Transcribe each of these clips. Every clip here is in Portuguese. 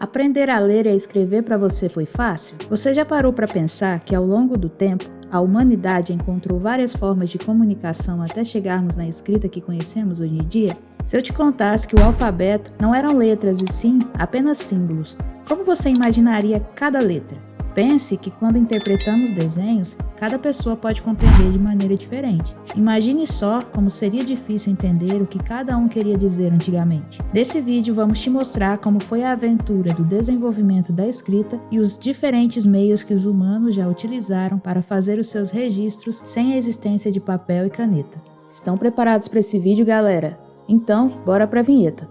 Aprender a ler e a escrever para você foi fácil? Você já parou para pensar que ao longo do tempo, a humanidade encontrou várias formas de comunicação até chegarmos na escrita que conhecemos hoje em dia? Se eu te contasse que o alfabeto não eram letras e sim apenas símbolos, como você imaginaria cada letra? Pense que quando interpretamos desenhos, cada pessoa pode compreender de maneira diferente. Imagine só como seria difícil entender o que cada um queria dizer antigamente. Nesse vídeo vamos te mostrar como foi a aventura do desenvolvimento da escrita e os diferentes meios que os humanos já utilizaram para fazer os seus registros sem a existência de papel e caneta. Estão preparados para esse vídeo, galera? Então, bora para a vinheta!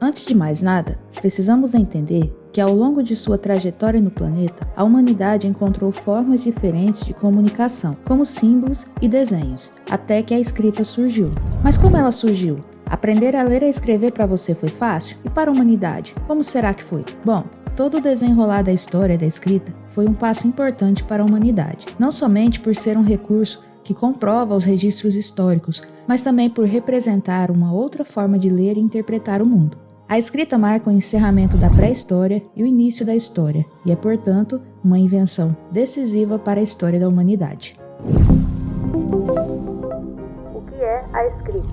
Antes de mais nada, precisamos entender que ao longo de sua trajetória no planeta, a humanidade encontrou formas diferentes de comunicação, como símbolos e desenhos, até que a escrita surgiu. Mas como ela surgiu? Aprender a ler e escrever para você foi fácil? E para a humanidade, como será que foi? Bom, todo o desenrolar da história da escrita foi um passo importante para a humanidade, não somente por ser um recurso que comprova os registros históricos, mas também por representar uma outra forma de ler e interpretar o mundo. A escrita marca o encerramento da pré-história e o início da história, e é, portanto, uma invenção decisiva para a história da humanidade. O que é a escrita?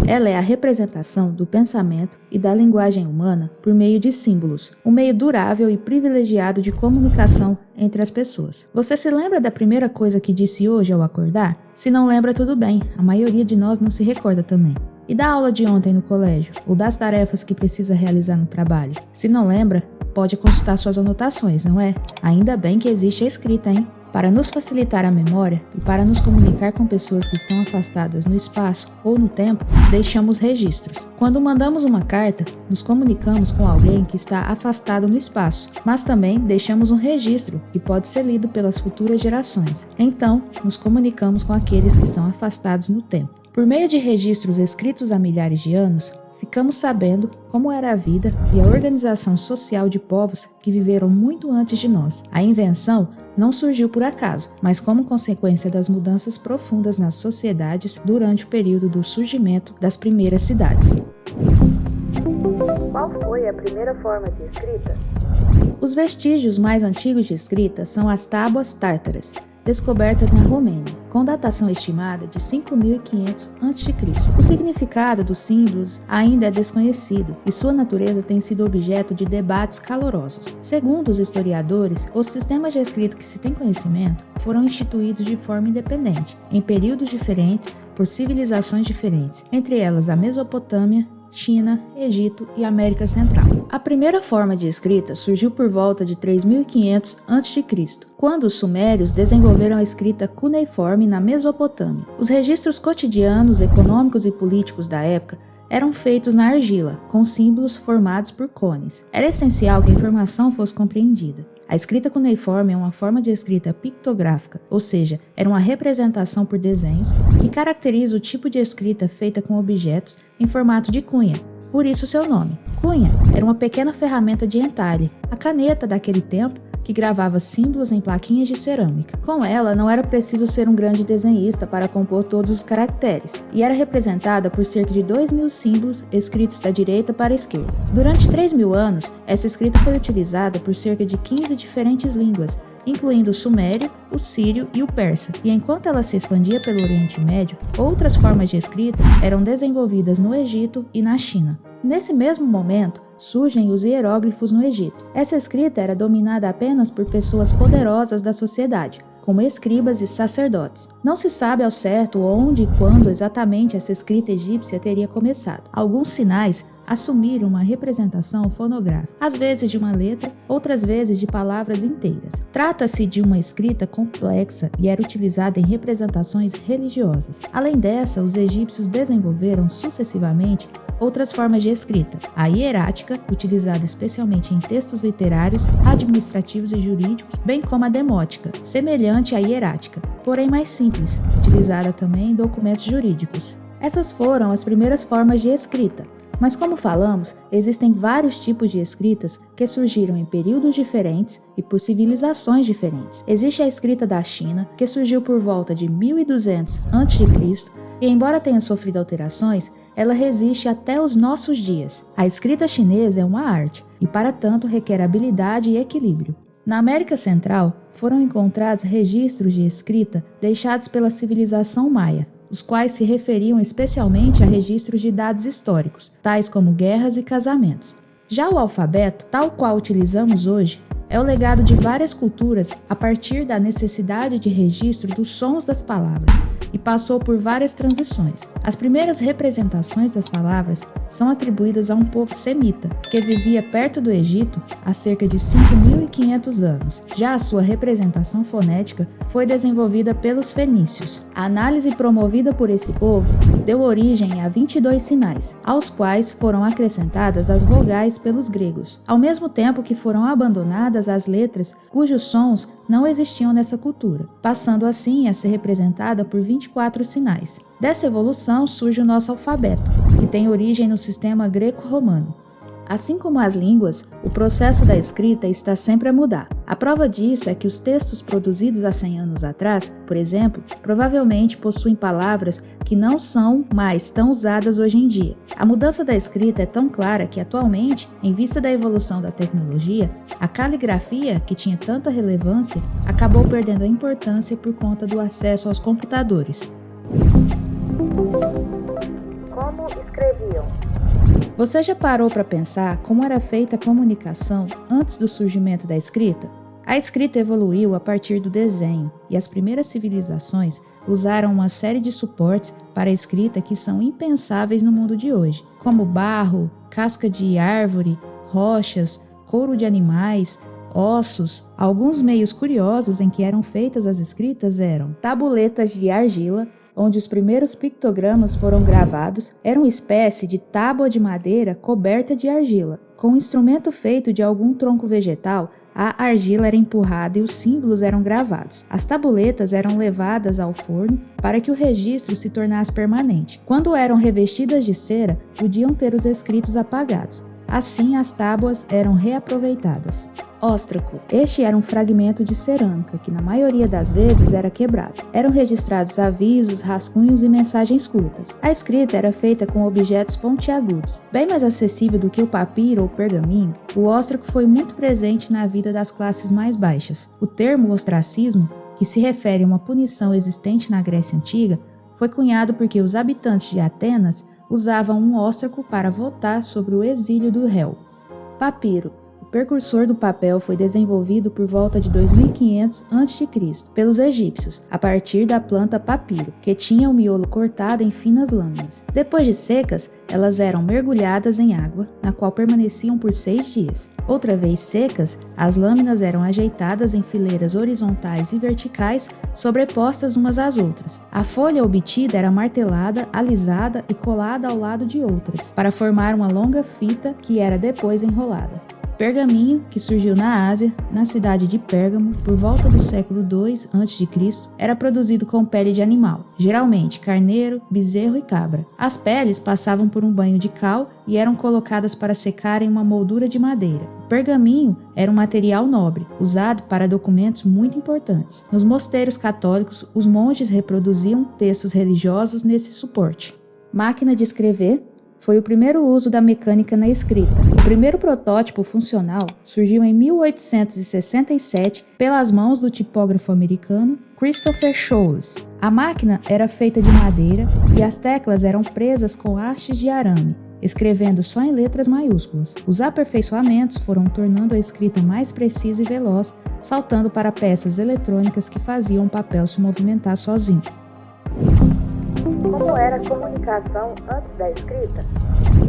Ela é a representação do pensamento e da linguagem humana por meio de símbolos, um meio durável e privilegiado de comunicação entre as pessoas. Você se lembra da primeira coisa que disse hoje ao acordar? Se não lembra, tudo bem, a maioria de nós não se recorda também. E da aula de ontem no colégio, ou das tarefas que precisa realizar no trabalho? Se não lembra, pode consultar suas anotações, não é? Ainda bem que existe a escrita, hein? Para nos facilitar a memória e para nos comunicar com pessoas que estão afastadas no espaço ou no tempo, deixamos registros. Quando mandamos uma carta, nos comunicamos com alguém que está afastado no espaço, mas também deixamos um registro que pode ser lido pelas futuras gerações. Então, nos comunicamos com aqueles que estão afastados no tempo. Por meio de registros escritos há milhares de anos, ficamos sabendo como era a vida e a organização social de povos que viveram muito antes de nós. A invenção não surgiu por acaso, mas como consequência das mudanças profundas nas sociedades durante o período do surgimento das primeiras cidades. Qual foi a primeira forma de escrita? Os vestígios mais antigos de escrita são as tábuas tártaras, descobertas na Romênia, com datação estimada de 5.500 a.C. O significado dos símbolos ainda é desconhecido e sua natureza tem sido objeto de debates calorosos. Segundo os historiadores, os sistemas de escrita que se tem conhecimento foram instituídos de forma independente, em períodos diferentes, por civilizações diferentes, entre elas a Mesopotâmia, China, Egito e América Central. A primeira forma de escrita surgiu por volta de 3.500 a.C., quando os sumérios desenvolveram a escrita cuneiforme na Mesopotâmia. Os registros cotidianos, econômicos e políticos da época eram feitos na argila, com símbolos formados por cones. Era essencial que a informação fosse compreendida. A escrita cuneiforme é uma forma de escrita pictográfica, ou seja, era uma representação por desenhos que caracteriza o tipo de escrita feita com objetos em formato de cunha. Por isso seu nome. Cunha era uma pequena ferramenta de entalhe, a caneta daquele tempo que gravava símbolos em plaquinhas de cerâmica. Com ela, não era preciso ser um grande desenhista para compor todos os caracteres, e era representada por cerca de 2.000 símbolos escritos da direita para a esquerda. Durante 3.000 anos, essa escrita foi utilizada por cerca de 15 diferentes línguas, incluindo o sumério, o sírio e o persa, e enquanto ela se expandia pelo Oriente Médio, outras formas de escrita eram desenvolvidas no Egito e na China. Nesse mesmo momento, surgem os hieróglifos no Egito. Essa escrita era dominada apenas por pessoas poderosas da sociedade, como escribas e sacerdotes. Não se sabe ao certo onde e quando exatamente essa escrita egípcia teria começado. Alguns sinais assumiram uma representação fonográfica, às vezes de uma letra, outras vezes de palavras inteiras. Trata-se de uma escrita complexa e era utilizada em representações religiosas. Além dessa, os egípcios desenvolveram sucessivamente outras formas de escrita: a hierática, utilizada especialmente em textos literários, administrativos e jurídicos, bem como a demótica, semelhante à hierática, porém mais simples, utilizada também em documentos jurídicos. Essas foram as primeiras formas de escrita, Mas como falamos, existem vários tipos de escritas que surgiram em períodos diferentes e por civilizações diferentes. Existe a escrita da China, que surgiu por volta de 1200 a.C., e embora tenha sofrido alterações, ela resiste até os nossos dias. A escrita chinesa é uma arte e, para tanto, requer habilidade e equilíbrio. Na América Central, foram encontrados registros de escrita deixados pela civilização maia, os quais se referiam especialmente a registros de dados históricos, tais como guerras e casamentos. Já o alfabeto, tal qual utilizamos hoje, é o legado de várias culturas a partir da necessidade de registro dos sons das palavras e passou por várias transições. As primeiras representações das palavras são atribuídas a um povo semita, que vivia perto do Egito há cerca de 5.500 anos. Já a sua representação fonética foi desenvolvida pelos fenícios. A análise promovida por esse povo deu origem a 22 sinais, aos quais foram acrescentadas as vogais pelos gregos, ao mesmo tempo que foram abandonadas as letras cujos sons não existiam nessa cultura, passando assim a ser representada por 24 sinais. Dessa evolução surge o nosso alfabeto, que tem origem no sistema greco-romano. Assim como as línguas, o processo da escrita está sempre a mudar. A prova disso é que os textos produzidos há 100 anos atrás, por exemplo, provavelmente possuem palavras que não são mais tão usadas hoje em dia. A mudança da escrita é tão clara que atualmente, em vista da evolução da tecnologia, a caligrafia, que tinha tanta relevância, acabou perdendo a importância por conta do acesso aos computadores. Como escreviam? Você já parou para pensar como era feita a comunicação antes do surgimento da escrita? A escrita evoluiu a partir do desenho, e as primeiras civilizações usaram uma série de suportes para a escrita que são impensáveis no mundo de hoje, como barro, casca de árvore, rochas, couro de animais, ossos. Alguns meios curiosos em que eram feitas as escritas eram tabuletas de argila, onde os primeiros pictogramas foram gravados, era uma espécie de tábua de madeira coberta de argila. Com um instrumento feito de algum tronco vegetal, a argila era empurrada e os símbolos eram gravados. As tabuletas eram levadas ao forno para que o registro se tornasse permanente. Quando eram revestidas de cera, podiam ter os escritos apagados. Assim, as tábuas eram reaproveitadas. Óstraco. Este era um fragmento de cerâmica que, na maioria das vezes, era quebrado. Eram registrados avisos, rascunhos e mensagens curtas. A escrita era feita com objetos pontiagudos. Bem mais acessível do que o papiro ou pergaminho, o óstraco foi muito presente na vida das classes mais baixas. O termo ostracismo, que se refere a uma punição existente na Grécia Antiga, foi cunhado porque os habitantes de Atenas usavam um óstraco para votar sobre o exílio do réu. Papiro. O precursor do papel foi desenvolvido por volta de 2500 a.C. pelos egípcios, a partir da planta papiro, que tinha o miolo cortado em finas lâminas. Depois de secas, elas eram mergulhadas em água, na qual permaneciam por 6 dias. Outra vez secas, as lâminas eram ajeitadas em fileiras horizontais e verticais, sobrepostas umas às outras. A folha obtida era martelada, alisada e colada ao lado de outras, para formar uma longa fita que era depois enrolada. Pergaminho, que surgiu na Ásia, na cidade de Pérgamo, por volta do século II a.C., era produzido com pele de animal, geralmente carneiro, bezerro e cabra. As peles passavam por um banho de cal e eram colocadas para secar em uma moldura de madeira. O pergaminho era um material nobre, usado para documentos muito importantes. Nos mosteiros católicos, os monges reproduziam textos religiosos nesse suporte. Máquina de escrever foi o primeiro uso da mecânica na escrita. O primeiro protótipo funcional surgiu em 1867 pelas mãos do tipógrafo americano Christopher Sholes. A máquina era feita de madeira e as teclas eram presas com hastes de arame, escrevendo só em letras maiúsculas. Os aperfeiçoamentos foram tornando a escrita mais precisa e veloz, saltando para peças eletrônicas que faziam o papel se movimentar sozinho. Como era a comunicação antes da escrita?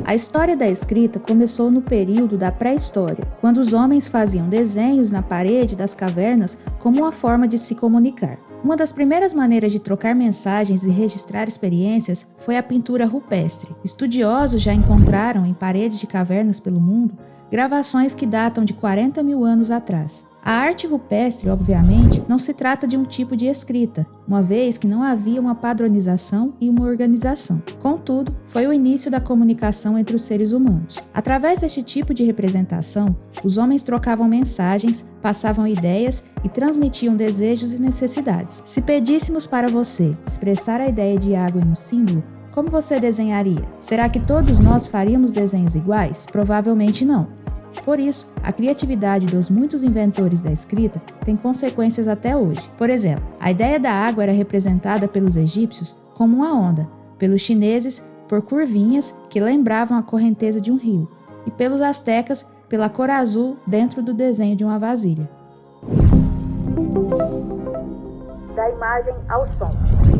A história da escrita começou no período da pré-história, quando os homens faziam desenhos na parede das cavernas como uma forma de se comunicar. Uma das primeiras maneiras de trocar mensagens e registrar experiências foi a pintura rupestre. Estudiosos já encontraram em paredes de cavernas pelo mundo gravações que datam de 40 mil anos atrás. A arte rupestre, obviamente, não se trata de um tipo de escrita, uma vez que não havia uma padronização e uma organização. Contudo, foi o início da comunicação entre os seres humanos. Através deste tipo de representação, os homens trocavam mensagens, passavam ideias e transmitiam desejos e necessidades. Se pedíssemos para você expressar a ideia de água em um símbolo, como você desenharia? Será que todos nós faríamos desenhos iguais? Provavelmente não. Por isso, a criatividade dos muitos inventores da escrita tem consequências até hoje. Por exemplo, a ideia da água era representada pelos egípcios como uma onda, pelos chineses por curvinhas que lembravam a correnteza de um rio, e pelos astecas pela cor azul dentro do desenho de uma vasilha. Da imagem ao som.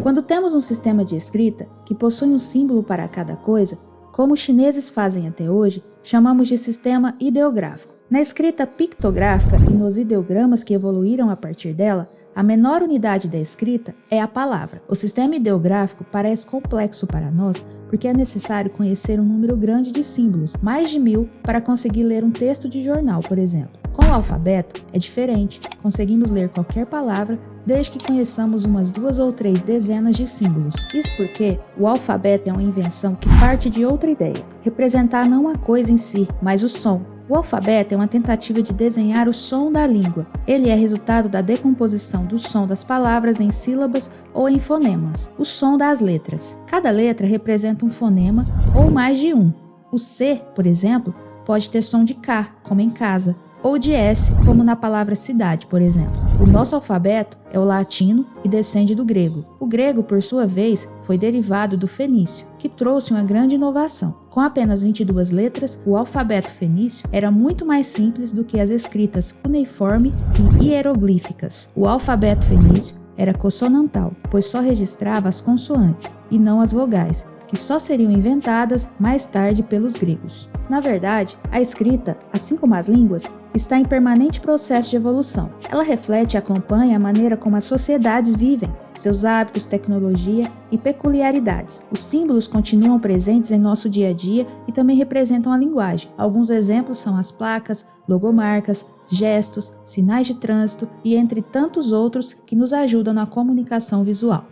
Quando temos um sistema de escrita que possui um símbolo para cada coisa, como os chineses fazem até hoje, chamamos de sistema ideográfico. Na escrita pictográfica e nos ideogramas que evoluíram a partir dela, a menor unidade da escrita é a palavra. O sistema ideográfico parece complexo para nós porque é necessário conhecer um número grande de símbolos, mais de 1000, para conseguir ler um texto de jornal, por exemplo. Com o alfabeto, é diferente. Conseguimos ler qualquer palavra desde que conheçamos umas 2 ou 3 dezenas de símbolos. Isso porque o alfabeto é uma invenção que parte de outra ideia, representar não a coisa em si, mas o som. O alfabeto é uma tentativa de desenhar o som da língua. Ele é resultado da decomposição do som das palavras em sílabas ou em fonemas, o som das letras. Cada letra representa um fonema ou mais de um. O C, por exemplo, pode ter som de K, como em casa, ou de S, como na palavra cidade, por exemplo. O nosso alfabeto é o latino e descende do grego. O grego, por sua vez, foi derivado do fenício, que trouxe uma grande inovação. Com apenas 22 letras, o alfabeto fenício era muito mais simples do que as escritas cuneiforme e hieroglíficas. O alfabeto fenício era consonantal, pois só registrava as consoantes e não as vogais, que só seriam inventadas mais tarde pelos gregos. Na verdade, a escrita, assim como as línguas, está em permanente processo de evolução. Ela reflete e acompanha a maneira como as sociedades vivem, seus hábitos, tecnologia e peculiaridades. Os símbolos continuam presentes em nosso dia a dia e também representam a linguagem. Alguns exemplos são as placas, logomarcas, gestos, sinais de trânsito e entre tantos outros que nos ajudam na comunicação visual.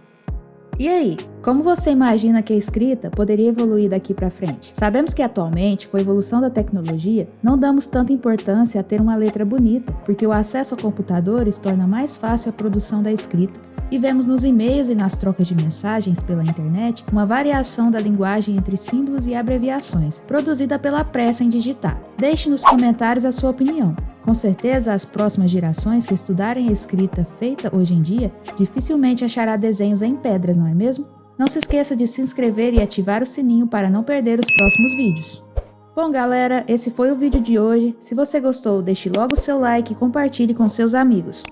E aí, como você imagina que a escrita poderia evoluir daqui para frente? Sabemos que atualmente, com a evolução da tecnologia, não damos tanta importância a ter uma letra bonita, porque o acesso a computadores torna mais fácil a produção da escrita, e vemos nos e-mails e nas trocas de mensagens pela internet uma variação da linguagem entre símbolos e abreviações, produzida pela pressa em digitar. Deixe nos comentários a sua opinião. Com certeza, as próximas gerações que estudarem a escrita feita hoje em dia dificilmente achará desenhos em pedras, não é mesmo? Não se esqueça de se inscrever e ativar o sininho para não perder os próximos vídeos. Bom, galera, esse foi o vídeo de hoje. Se você gostou, deixe logo o seu like e compartilhe com seus amigos.